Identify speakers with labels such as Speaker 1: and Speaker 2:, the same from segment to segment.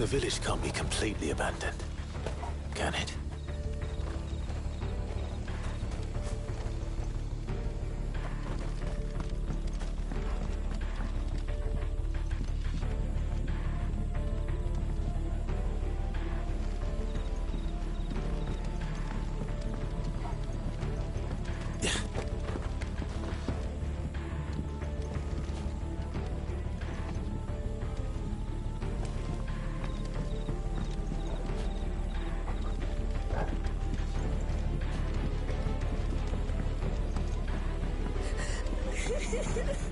Speaker 1: The village can't be completely abandoned, can it?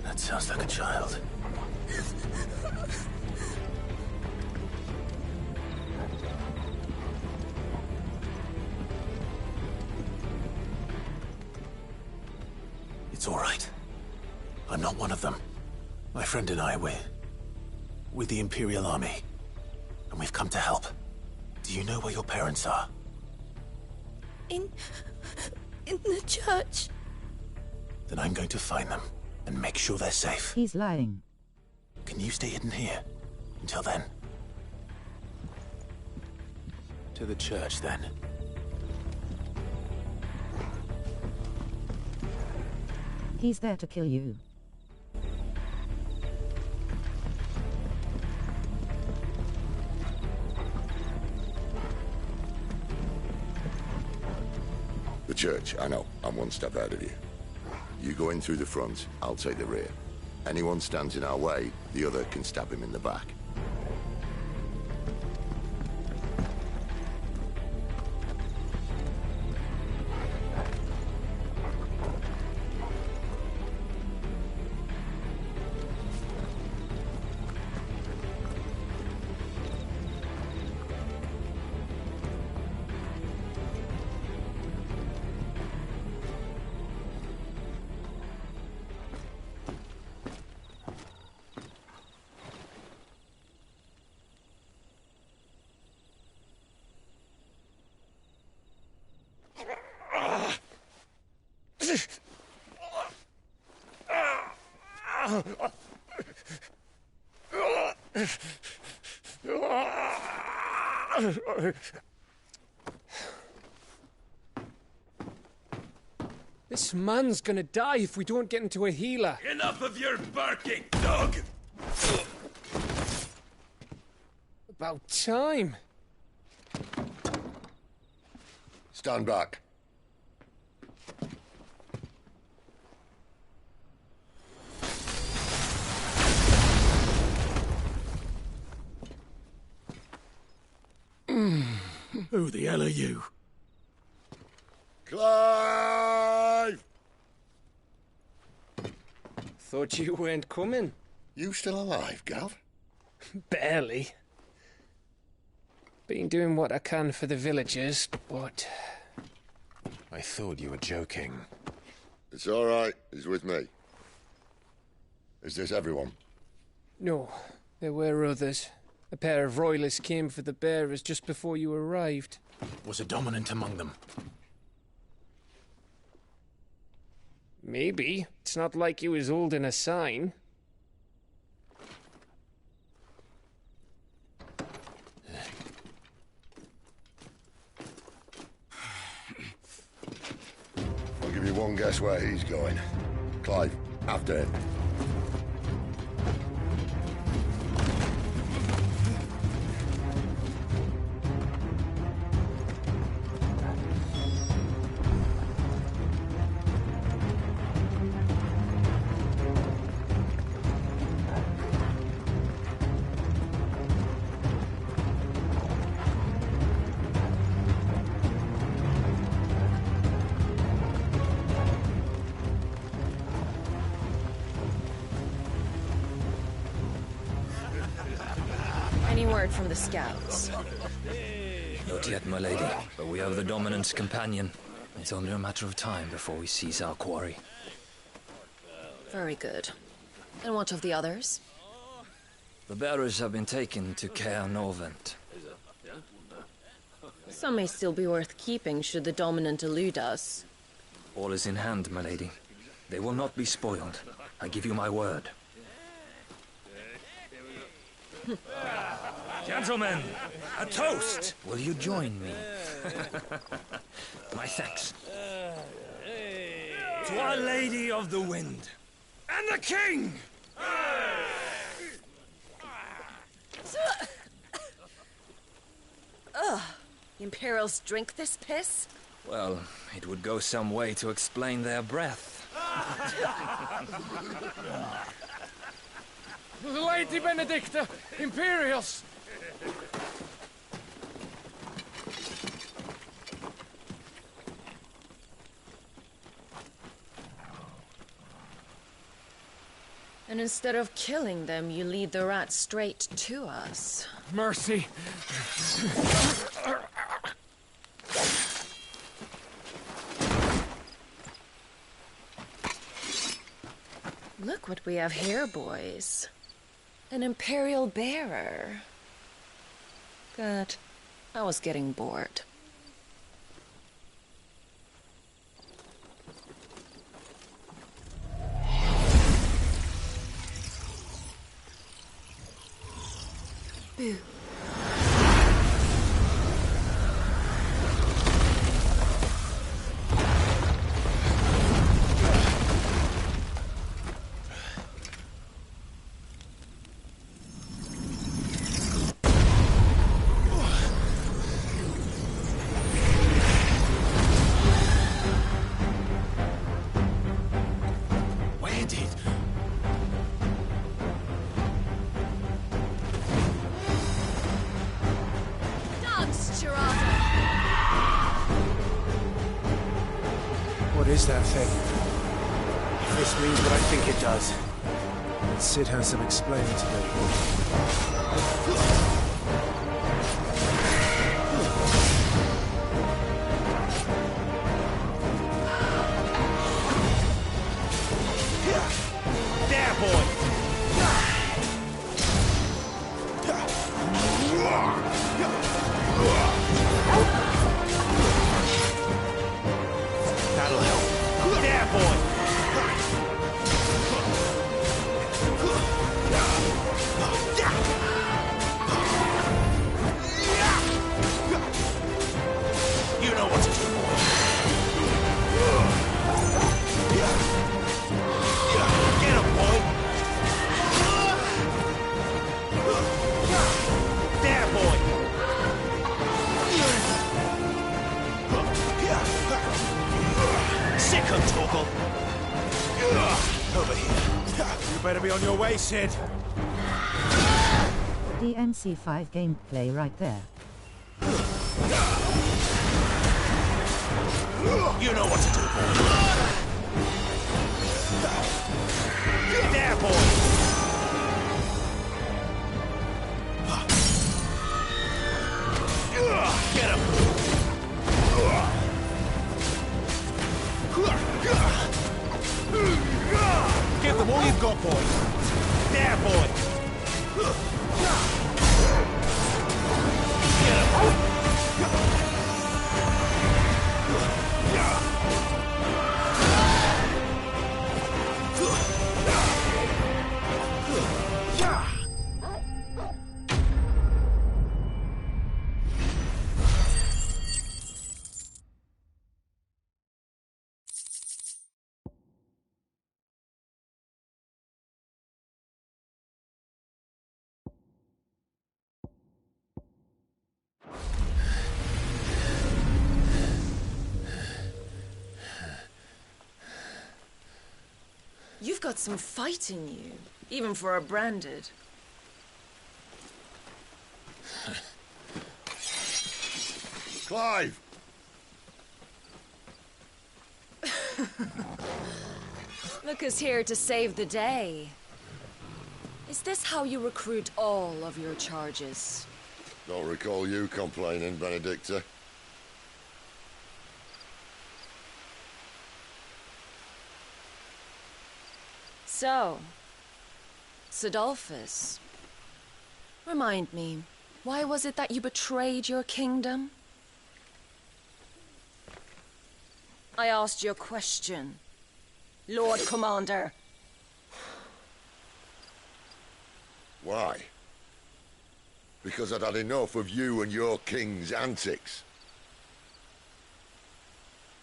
Speaker 1: That sounds like a child. It's all right. I'm not one of them. My friend and I, we're with the Imperial Army, and we've come to help. Do you know where your parents are?
Speaker 2: In the church.
Speaker 1: Then I'm going to find them and make sure they're safe.
Speaker 3: He's lying.
Speaker 1: Can you stay hidden here until then? To the church, then.
Speaker 3: He's there to kill you.
Speaker 4: The church, I know. I'm one step ahead of you. You go in through the front, I'll take the rear. Anyone stands in our way, the other can stab him in the back.
Speaker 5: This man's gonna die if we don't get into a healer.
Speaker 6: Enough of your barking, dog!
Speaker 5: About time.
Speaker 4: Stand back.
Speaker 1: Who the hell are you?
Speaker 4: Clive!
Speaker 5: Thought you weren't coming.
Speaker 4: You still alive, Gav?
Speaker 5: Barely. Been doing what I can for the villagers, but...
Speaker 1: I thought you were joking.
Speaker 4: It's all right. He's with me. Is this everyone?
Speaker 5: No, there were others. A pair of royalists came for the bearers just before you arrived.
Speaker 1: Was a dominant among them?
Speaker 5: Maybe. It's not like he was holding a sign.
Speaker 4: I'll give you one guess where he's going. Clive, after him.
Speaker 2: Any word from the scouts?
Speaker 7: Not yet, my lady, but we have the dominant's companion. It's only a matter of time before we seize our quarry.
Speaker 2: Very good. And what of the others?
Speaker 7: The bearers have been taken to Caer Norvent.
Speaker 2: Some may still be worth keeping should the dominant elude us.
Speaker 7: All is in hand, my lady. They will not be spoiled. I give you my word. Gentlemen, a toast! Will you join me? My thanks. To Our Lady of the Wind. And the King!
Speaker 2: Ugh. Imperials drink this piss?
Speaker 7: Well, it would go some way to explain their breath.
Speaker 5: Lady Benedicta! Imperials!
Speaker 2: And instead of killing them, you lead the rats straight to us.
Speaker 5: Mercy!
Speaker 2: Look what we have here, boys. An Imperial bearer. Good. I was getting bored. Boo.
Speaker 1: What is that thing? If this means what I think it does, then Sid has some explaining to do.
Speaker 6: There, boy!
Speaker 1: That'll help.
Speaker 6: There, boy!
Speaker 1: You know what to do, boy.
Speaker 6: Get him, boy! There, boy!
Speaker 1: Sick of Torgal. Over here. You better be on your way, Sid.
Speaker 3: DNC5 gameplay right there.
Speaker 1: You know what to do, boy.
Speaker 6: There, boy!
Speaker 1: Get him. Give them all you've got, boy.
Speaker 6: There, boy!
Speaker 2: You've got some fight in you, even for a branded.
Speaker 4: Clive!
Speaker 2: Look who's here to save the day. Is this how you recruit all of your charges?
Speaker 4: Don't recall you complaining, Benedicta.
Speaker 2: So, Sidolphus, remind me, why was it that you betrayed your kingdom? I asked you a question, Lord Commander.
Speaker 4: Why? Because I'd had enough of you and your king's antics.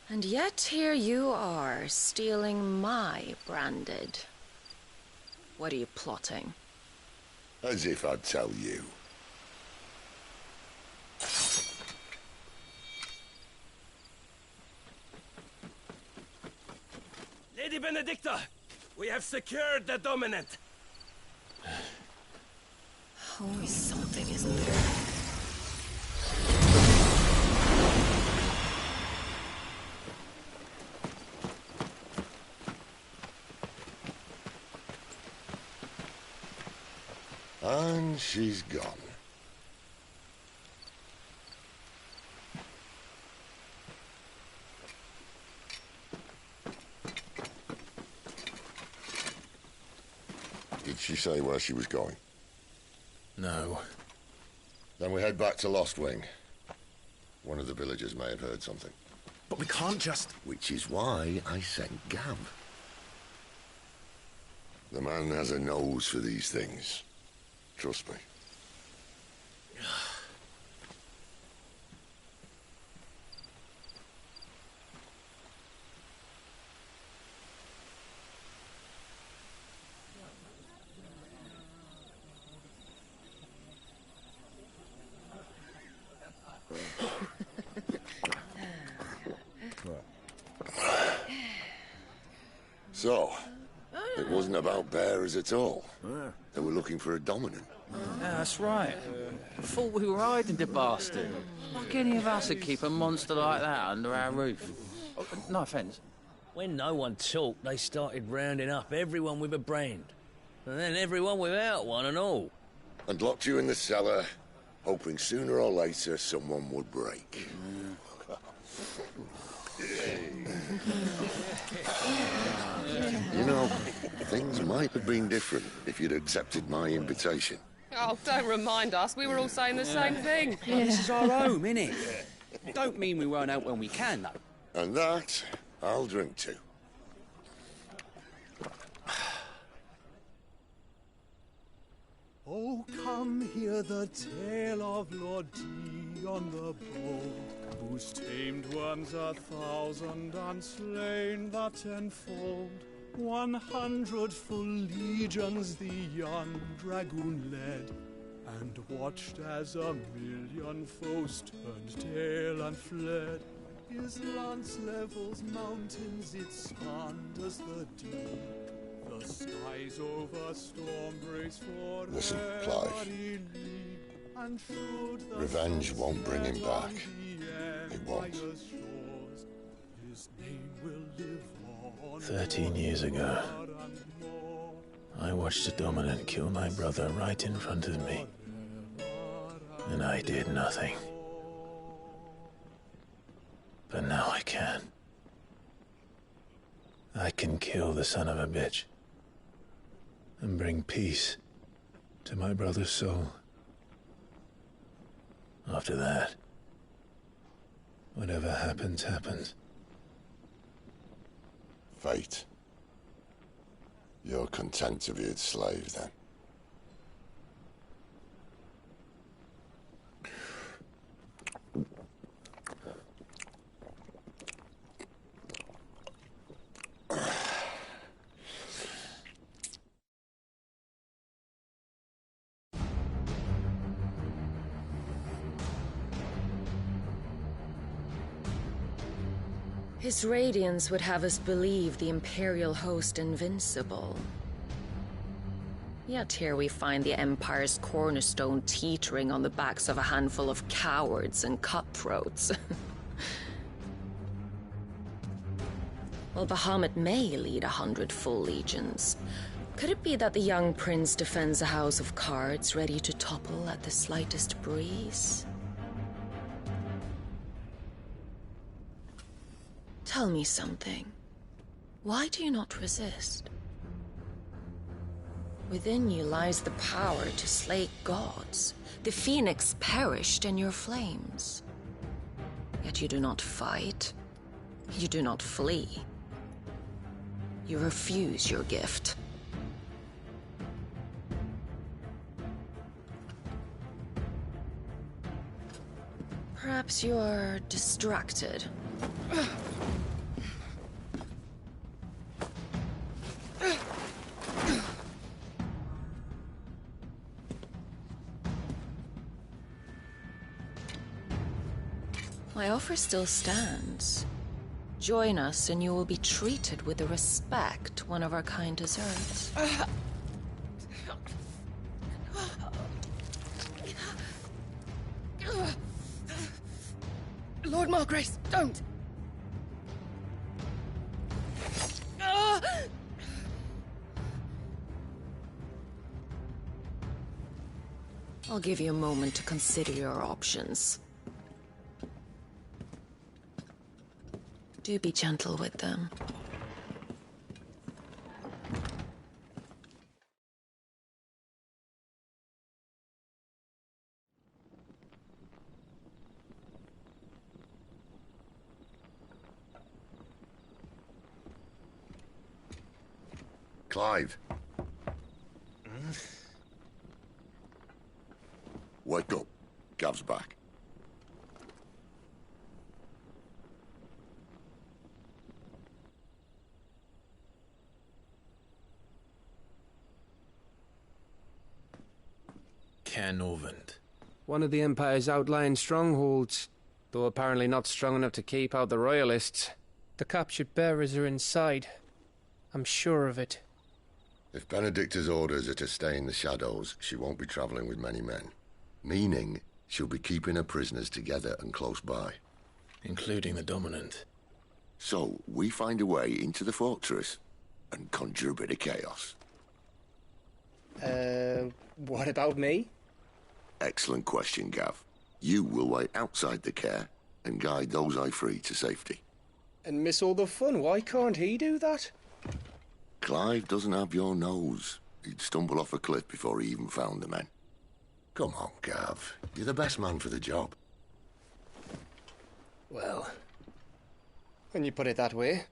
Speaker 2: And yet here you are, stealing my branded. What are you plotting?
Speaker 4: As if I'd tell you.
Speaker 6: Lady Benedicta, we have secured the dominant.
Speaker 2: Always something, isn't there?
Speaker 4: And she's gone. Did she say where she was going?
Speaker 1: No.
Speaker 4: Then we head back to Lost Wing. One of the villagers may have heard something.
Speaker 1: But we can't just...
Speaker 4: Which is why I sent Gav. The man has a nose for these things. Trust me. So, it wasn't about bearers at all. They were looking for a dominant.
Speaker 8: Yeah, that's right. Thought we were hiding the bastard. Like any of us would keep a monster like that under our roof. No offence.
Speaker 9: When no one talked, they started rounding up everyone with a brand. And then everyone without one and all.
Speaker 4: And locked you in the cellar, hoping sooner or later someone would break. You know, things might have been different if you'd accepted my invitation.
Speaker 10: Oh, don't remind us. We were all saying the same thing.
Speaker 8: This is our home, innit? Don't mean we won't out when we can, though.
Speaker 4: And that, I'll drink to.
Speaker 11: Oh, come hear the tale of Lord Dion the Bold, who's tamed worms 1,000 and slain the 10-fold. 100 full legions the young dragoon led, and watched as 1,000,000 foes turned tail and fled. His lance levels mountains, it slanders the deep. The skies over storm breaks for
Speaker 4: Listen, Clive. Revenge won't bring him back. It won't.
Speaker 1: 13 years ago, I watched a dominant kill my brother right in front of me. And I did nothing. But now I can. I can kill the son of a bitch. And bring peace to my brother's soul. After that, whatever happens, happens.
Speaker 4: Fate. You're content to be its slave, then?
Speaker 2: His radiance would have us believe the Imperial host invincible. Yet here we find the Empire's cornerstone teetering on the backs of a handful of cowards and cutthroats. Well, Bahamut may lead 100 full legions. Could it be that the young prince defends a house of cards ready to topple at the slightest breeze? Tell me something. Why do you not resist? Within you lies the power to slay gods. The phoenix perished in your flames. Yet you do not fight. You do not flee. You refuse your gift. Perhaps you're distracted. My offer still stands. Join us and you will be treated with the respect one of our kind deserves.
Speaker 10: Lord Margrace, don't!
Speaker 2: I'll give you a moment to consider your options. Do be gentle with them.
Speaker 4: Clive. Wake up. Gav's back.
Speaker 1: Caernarvon.
Speaker 5: One of the Empire's outlying strongholds, though apparently not strong enough to keep out the Royalists. The captured bearers are inside. I'm sure of it.
Speaker 4: If Benedicta's orders are to stay in the shadows, she won't be travelling with many men. Meaning, she'll be keeping her prisoners together and close by.
Speaker 1: Including the Dominant.
Speaker 4: So, we find a way into the fortress and conjure a bit of chaos.
Speaker 5: What about me?
Speaker 4: Excellent question, Gav. You will wait outside the care and guide those I free to safety.
Speaker 5: And miss all the fun. Why can't he do that?
Speaker 4: Clive doesn't have your nose. He'd stumble off a cliff before he even found the men. Come on, Gav. You're the best man for the job.
Speaker 5: Well, when you put it that way.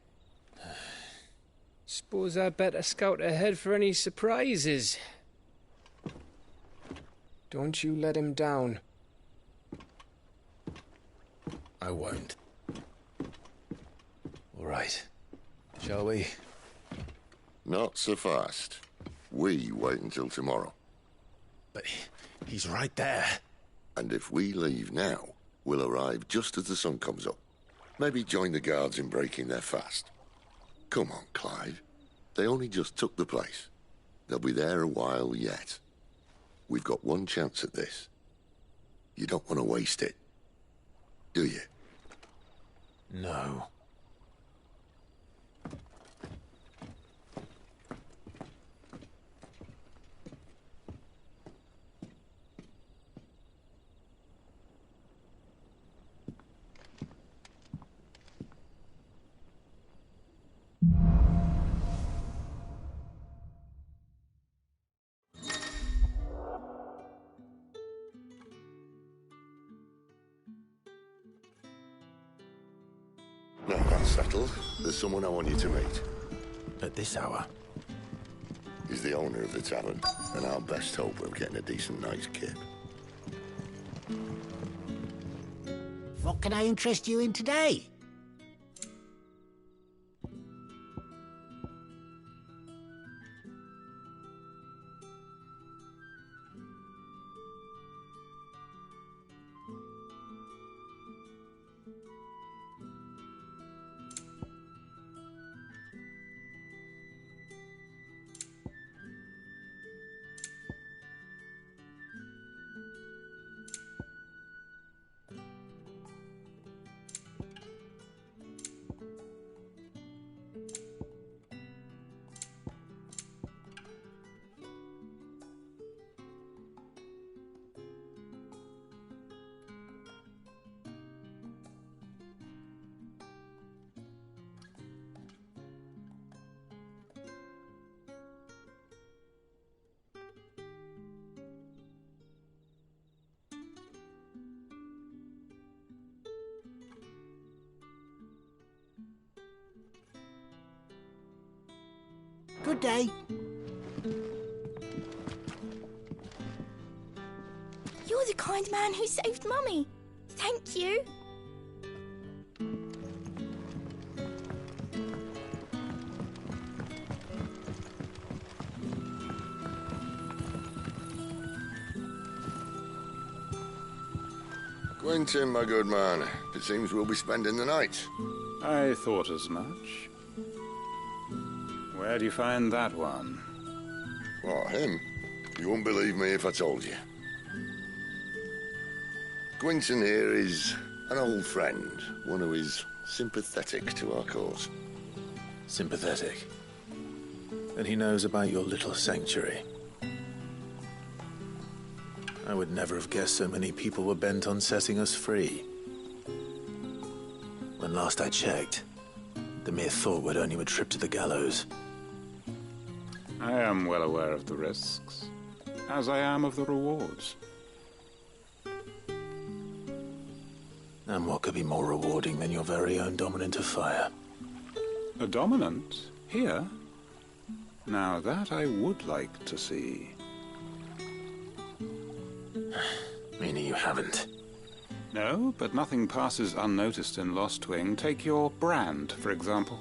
Speaker 5: Suppose I'd better scout ahead for any surprises. Don't you let him down.
Speaker 1: I won't. All right. Shall we?
Speaker 4: Not so fast. We wait until tomorrow.
Speaker 1: But he's right there.
Speaker 4: And if we leave now, we'll arrive just as the sun comes up. Maybe join the guards in breaking their fast. Come on, Clive. They only just took the place. They'll be there a while yet. We've got one chance at this. You don't want to waste it, do you?
Speaker 1: No.
Speaker 4: Now that's settled. There's someone I want you to meet.
Speaker 1: At this hour?
Speaker 4: He's the owner of the tavern, and our best hope of getting a decent night's kip.
Speaker 12: What can I interest you in today? Good day.
Speaker 13: You're the kind man who saved Mummy. Thank you.
Speaker 4: Quentin, my good man, it seems we'll be spending the night.
Speaker 11: I thought as much. Where do you find that one?
Speaker 4: Oh, him? You wouldn't believe me if I told you. Quentin here is an old friend, one who is sympathetic to our cause.
Speaker 1: Sympathetic. And he knows about your little sanctuary. I would never have guessed so many people were bent on setting us free. When last I checked, the mere thought would earn you a trip to the gallows.
Speaker 11: I am well aware of the risks, as I am of the rewards.
Speaker 1: And what could be more rewarding than your very own dominant of fire?
Speaker 11: A dominant? Here? Now that I would like to see.
Speaker 1: Meaning you haven't?
Speaker 11: No, but nothing passes unnoticed in Lost Wing. Take your brand, for example.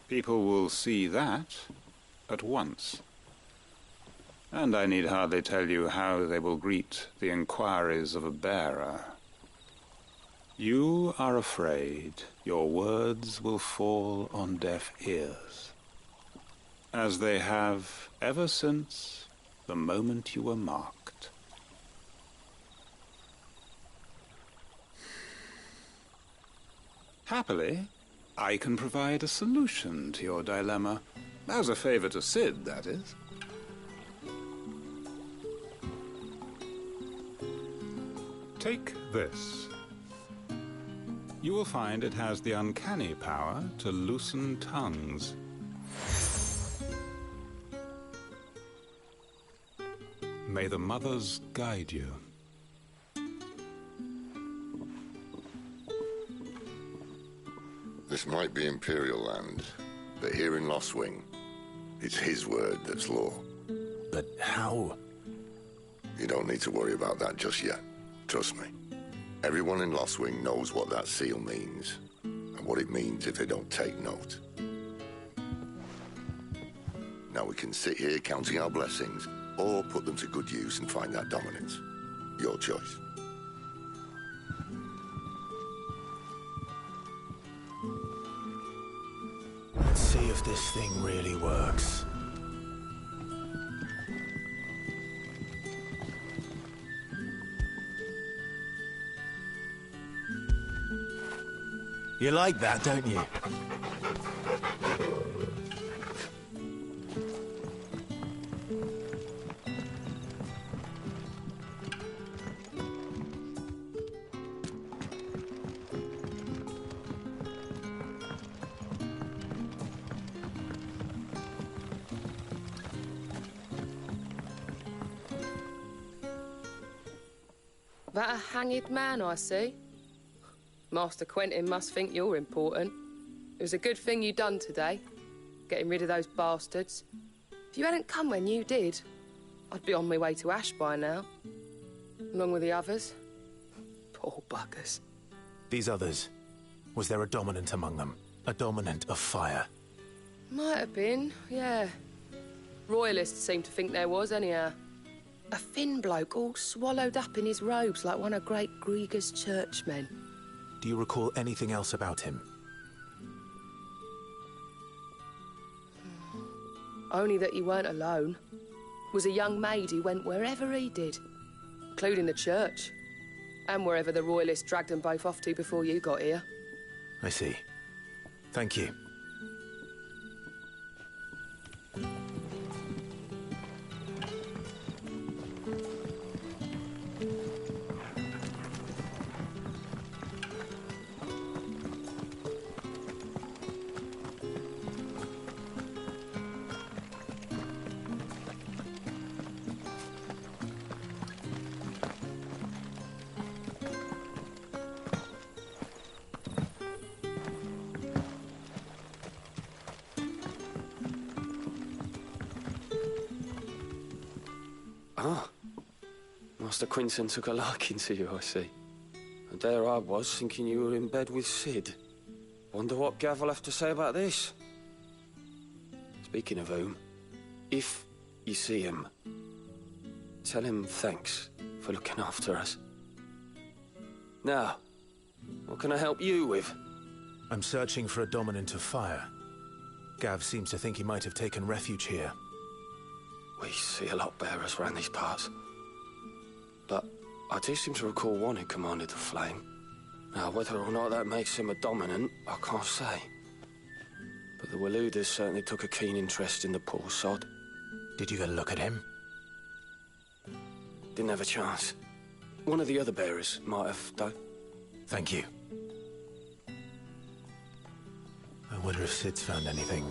Speaker 11: People will see that at once. And I need hardly tell you how they will greet the inquiries of a bearer. You are afraid your words will fall on deaf ears, as they have ever since the moment you were marked. Happily, I can provide a solution to your dilemma, as a favor to Sid, that is. Take this. You will find it has the uncanny power to loosen tongues. May the mothers guide you.
Speaker 4: This might be Imperial land, but here in Lost Wing, it's his word that's law.
Speaker 1: But how?
Speaker 4: You don't need to worry about that just yet. Trust me. Everyone in Lost Wing knows what that seal means, and what it means if they don't take note. Now we can sit here counting our blessings, or put them to good use and find that dominance. Your choice.
Speaker 1: Let's see if this thing really works. You like that, don't you?
Speaker 10: That a hanged man I see? Master Quentin must think you're important. It was a good thing you done today, getting rid of those bastards. If you hadn't come when you did, I'd be on my way to Ash by now, along with the others. Poor buggers.
Speaker 1: These others, was there a dominant among them? A dominant of fire?
Speaker 10: Might have been, yeah. Royalists seem to think there was, anyhow. A thin bloke all swallowed up in his robes like one of Great Grieger's churchmen.
Speaker 1: Do you recall anything else about him?
Speaker 10: Only that he weren't alone. Was a young maid who went wherever he did, including the church, and wherever the Royalists dragged them both off to before you got here.
Speaker 1: I see. Thank you.
Speaker 13: Ah. Master Quinton took a liking to you, I see. And there I was, thinking you were in bed with Sid. Wonder what Gav will have to say about this. Speaking of whom, if you see him, tell him thanks for looking after us. Now, what can I help you with?
Speaker 1: I'm searching for a dominant of fire. Gav seems to think he might have taken refuge here.
Speaker 13: We see a lot bearers around these parts. But I do seem to recall one who commanded the flame. Now, whether or not that makes him a dominant, I can't say. But the Waluders certainly took a keen interest in the poor sod.
Speaker 1: Did you get a look at him?
Speaker 13: Didn't have a chance. One of the other bearers might have, though.
Speaker 1: Thank you. I wonder if Sid's found anything.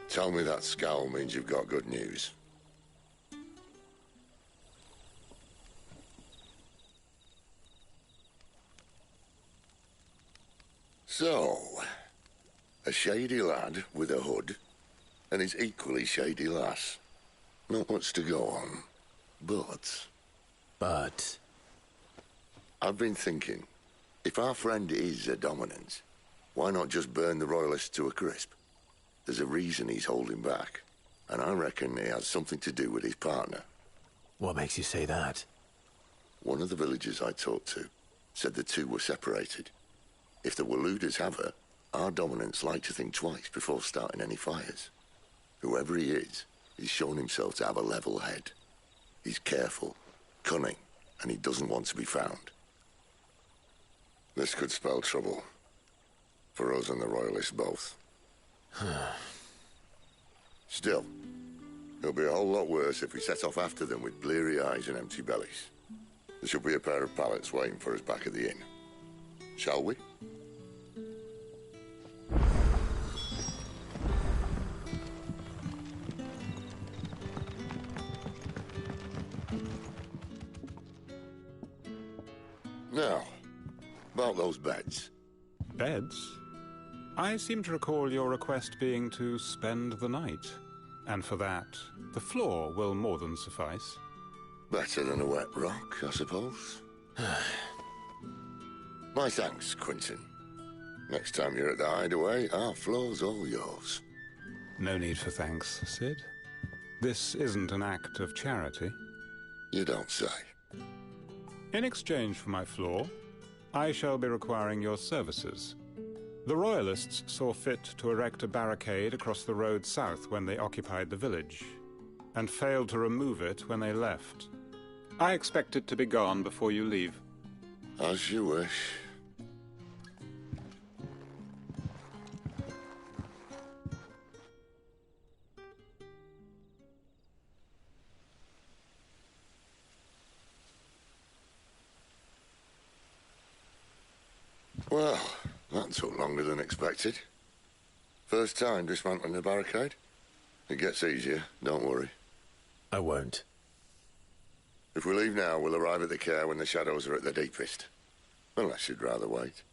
Speaker 4: Tell me that scowl means you've got good news. So, a shady lad with a hood, and his equally shady lass. Not much to go on, but...
Speaker 1: But?
Speaker 4: I've been thinking, if our friend is a dominant, why not just burn the royalists to a crisp? There's a reason he's holding back, and I reckon it has something to do with his partner.
Speaker 1: What makes you say that?
Speaker 4: One of the villagers I talked to said the two were separated. If the Waluders have her, our dominants like to think twice before starting any fires. Whoever he is, he's shown himself to have a level head. He's careful, cunning, and he doesn't want to be found. This could spell trouble. For us and the royalists both. Still, it'll be a whole lot worse if we set off after them with bleary eyes and empty bellies. There should be a pair of pallets waiting for us back at the inn. Shall we? Now, about those beds.
Speaker 11: Beds? I seem to recall your request being to spend the night. And for that, the floor will more than suffice.
Speaker 4: Better than a wet rock, I suppose. My thanks, Quinton. Next time you're at the hideaway, our floor's all yours.
Speaker 11: No need for thanks, Sid. This isn't an act of charity.
Speaker 4: You don't say.
Speaker 11: In exchange for my floor, I shall be requiring your services. The Royalists saw fit to erect a barricade across the road south when they occupied the village, and failed to remove it when they left. I expect it to be gone before you leave.
Speaker 4: As you wish. Well, that took longer than expected. First time dismantling the barricade? It gets easier, don't worry.
Speaker 1: I won't.
Speaker 4: If we leave now, we'll arrive at the care when the shadows are at their deepest. Unless you'd rather wait.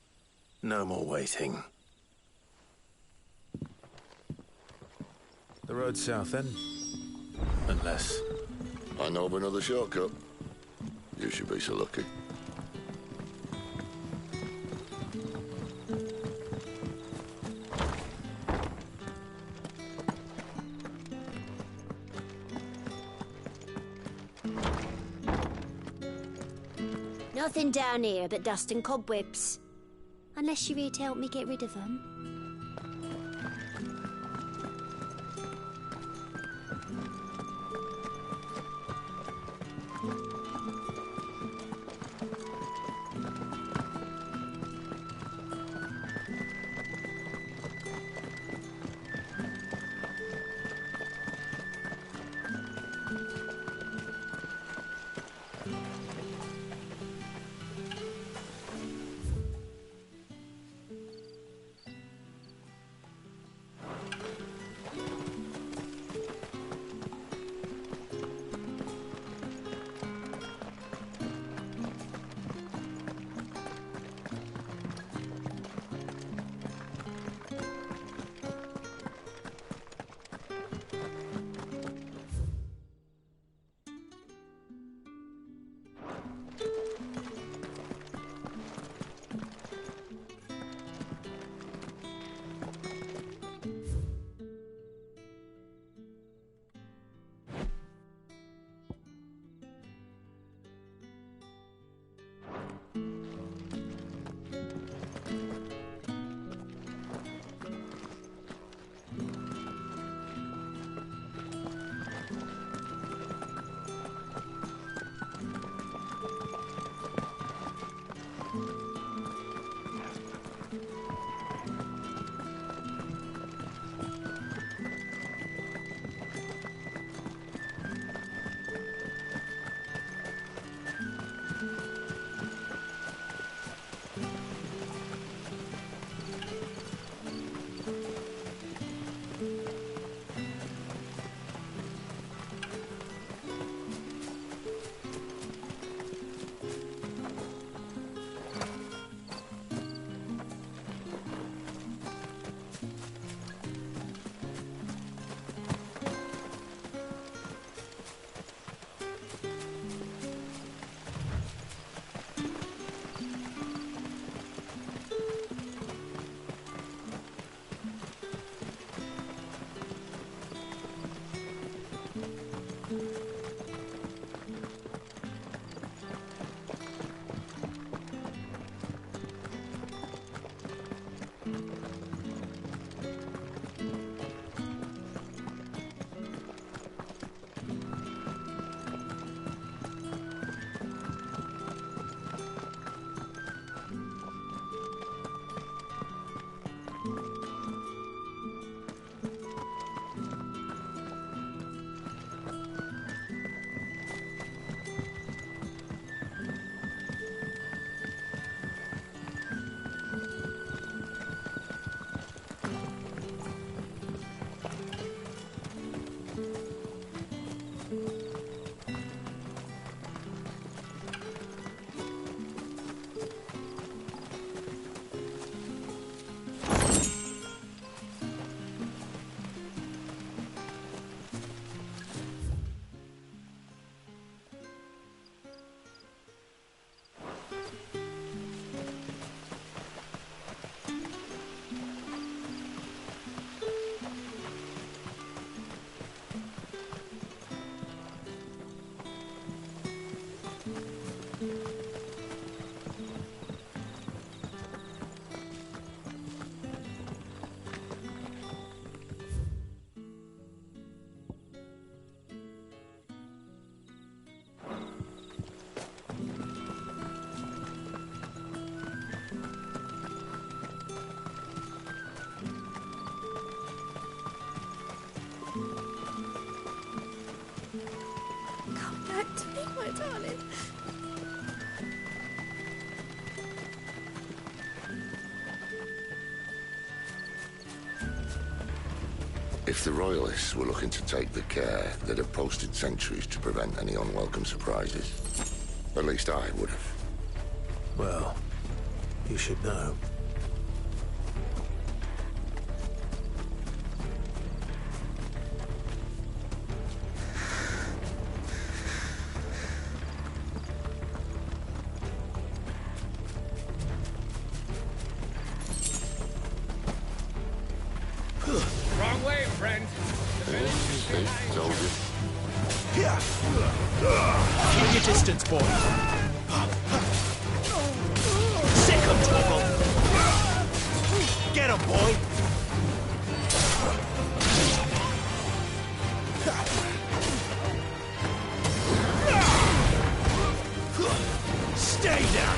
Speaker 1: No more waiting. The road south, then? Unless...
Speaker 4: I know of another shortcut. You should be so lucky.
Speaker 14: Nothing down here but dust and cobwebs. Unless you're here to help me get rid of them.
Speaker 15: back to me, my darling.
Speaker 4: If the Royalists were looking to take the care, they'd have posted sentries to prevent any unwelcome surprises. At least I would have.
Speaker 1: Well, you should know.
Speaker 6: Wrong way, friend.
Speaker 4: Told you.
Speaker 1: Here! Keep your distance, boy. Sick 'em, Torgal. Get 'em, boy. Stay down.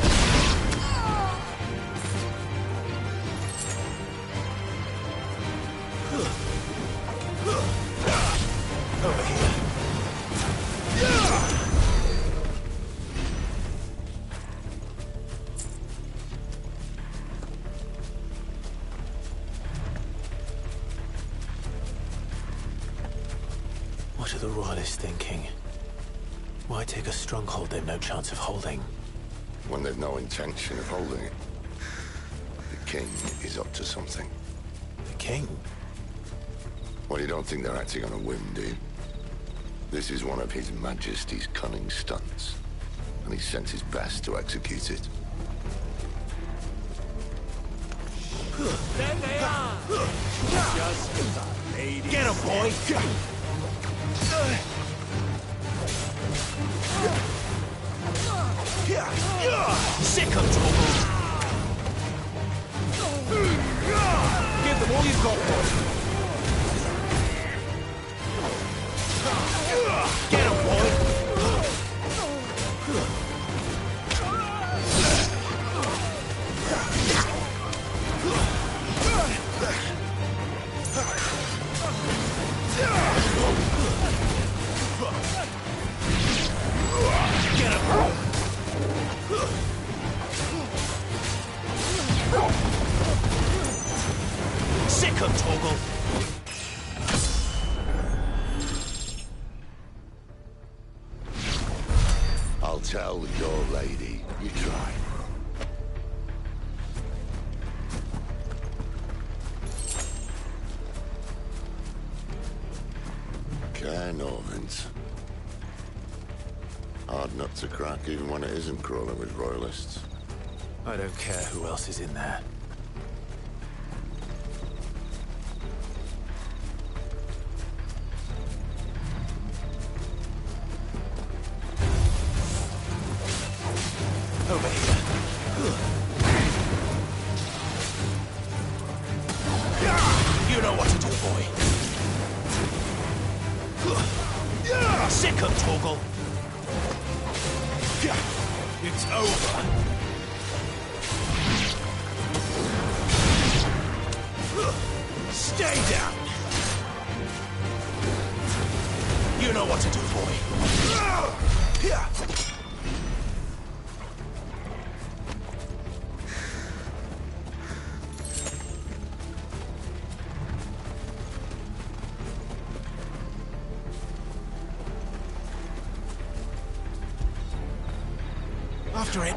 Speaker 1: Over here. What are the Royalists thinking? Why take a stronghold they've no chance of holding?
Speaker 4: When they've no intention of holding it. The king is up to something.
Speaker 1: The king?
Speaker 4: Well, you don't think they're acting on a whim, do you? This is one of His Majesty's cunning stunts, and he sent his best to execute it.
Speaker 6: There they are! Just the lady.
Speaker 1: Get him, boy! Sick 'em, Torgal! Give them all you've got, boy! Get him, boy! Get him, boy! Sick 'em, Torgal!
Speaker 4: I'll tell your lady. You try. Care Norvins. Hard nut to crack, even when it isn't crawling with Royalists.
Speaker 1: I don't care who else is in there. Over here. You know what to do, boy. Sick 'em, Torgal. It's over. Stay down. You know what to do, boy. After it.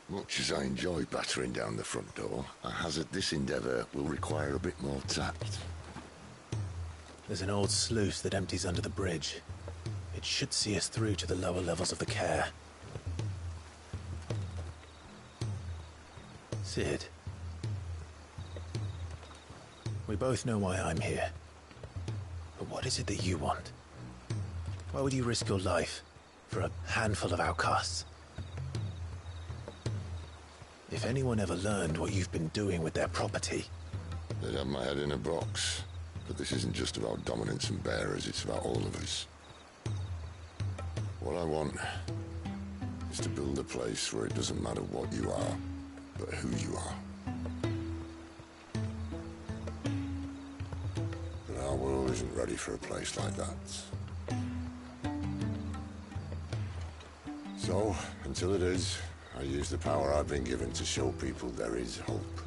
Speaker 4: Much as I enjoy battering down the front door, I hazard this endeavour will require a bit more tact.
Speaker 1: There's an old sluice that empties under the bridge. It should see us through to the lower levels of the care. Sid. We both know why I'm here. But what is it that you want? Why would you risk your life for a handful of outcasts? If anyone ever learned what you've been doing with their property,
Speaker 4: They'd have my head in a box. But this isn't just about dominance and bearers, it's about all of us. What I want is to build a place where it doesn't matter what you are, but who you are. But our world isn't ready for a place like that. So, until it is, I use the power I've been given to show people there is hope.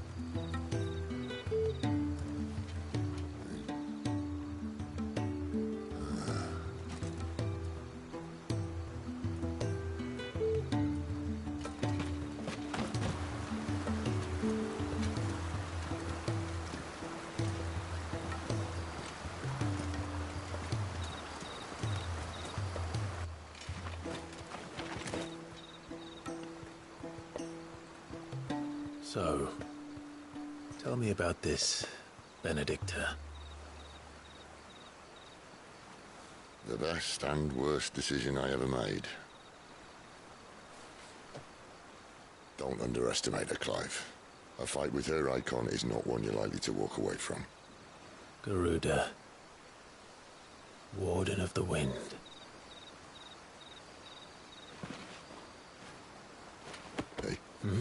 Speaker 1: So, tell me about this Benedicta.
Speaker 4: The best and worst decision I ever made. Don't underestimate her, Clive. A fight with her icon is not one you're likely to walk away from.
Speaker 1: Garuda. Warden of the Wind.
Speaker 4: Hey.
Speaker 1: Hmm?